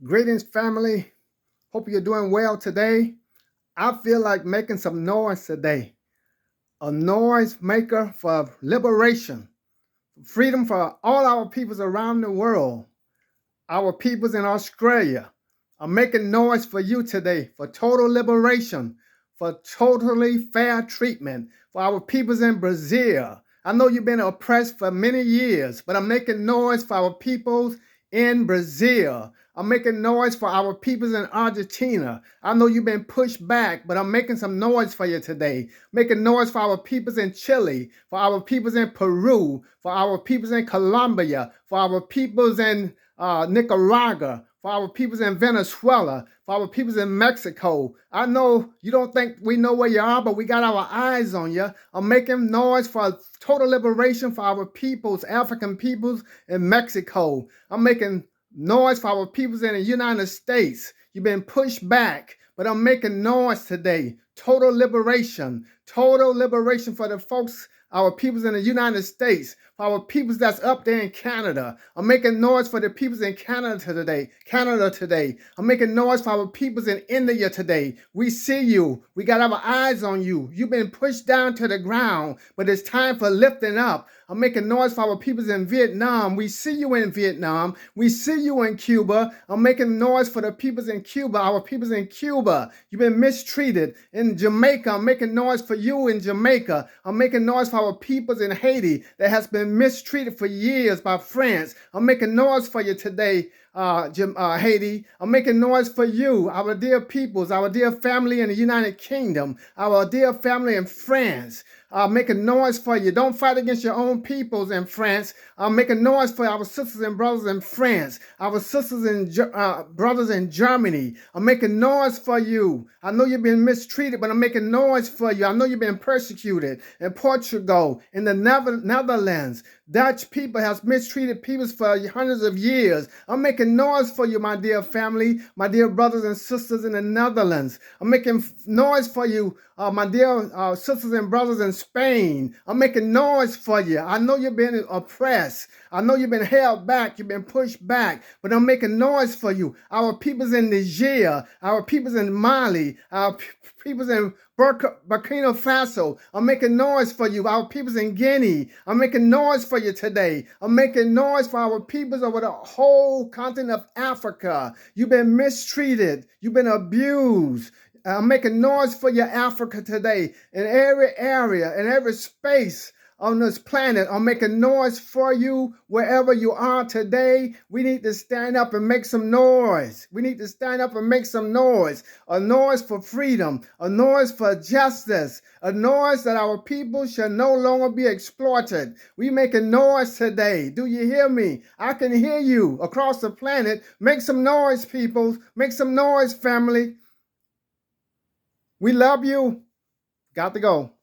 Greetings, family. Hope you're doing well today. I feel like making some noise today. A noise maker for liberation, freedom for all our peoples around the world. Our peoples in Australia are making noise for you today for total liberation, for totally fair treatment, for our peoples in Brazil. I know you've been oppressed for many years, but I'm making noise for our peoples in Brazil. I'm making noise for our peoples in Argentina. I know you've been pushed back, but I'm making some noise for you today. Making noise for our peoples in Chile, for our peoples in Peru, for our peoples in Colombia, for our peoples in Nicaragua, for our peoples in Venezuela, for our peoples in Mexico. I know you don't think we know where you are, but we got our eyes on you. I'm making noise for total liberation for our peoples, African peoples in Mexico. I'm making noise for our peoples in the United States. You've been pushed back, but I'm making noise today. Total liberation for the folks, our peoples in the United States, for our peoples that's up there in Canada. I'm making noise for the peoples in Canada today. I'm making noise for our peoples in India today. We see you. We got our eyes on you. You've been pushed down to the ground, but it's time for lifting up. I'm making noise for our peoples in Vietnam. We see you in Vietnam. We see you in Cuba. I'm making noise for the peoples in Cuba, our peoples in Cuba. You've been mistreated. In Jamaica, I'm making noise for you in Jamaica. I'm making noise for our peoples in Haiti that has been mistreated for years by France. I'm making noise for you today, Haiti. I'm making noise for you, our dear peoples, our dear family in the United Kingdom, our dear family in France. Making noise for you. Don't fight against your own peoples in France. Making noise for our sisters and brothers in France, our sisters and brothers in Germany. I'm making noise for you. I know you've been mistreated, but I'm making noise for you. I know you've been persecuted in Portugal, in the Netherlands. Dutch people has mistreated peoples for hundreds of years. I'm making noise for you, my dear family, my dear brothers and sisters in the Netherlands. I'm making noise for you, my dear sisters and brothers in Spain. I'm making noise for you. I know you've been oppressed. I know you've been held back. You've been pushed back, but I'm making noise for you. Our peoples in Niger, our peoples in Mali, our peoples in Burkina Faso. I'm making noise for you. Our peoples in Guinea. I'm making noise for you today. I'm making noise for our peoples over the whole continent of Africa. You've been mistreated. You've been abused. I'm making noise for your Africa today. In every area, in every space on this planet, I'm making noise for you wherever you are today. We need to stand up and make some noise. We need to stand up and make some noise. A noise for freedom, a noise for justice, a noise that our people shall no longer be exploited. We making noise today. Do you hear me? I can hear you across the planet. Make some noise, people. Make some noise, family. We love you. Got to go.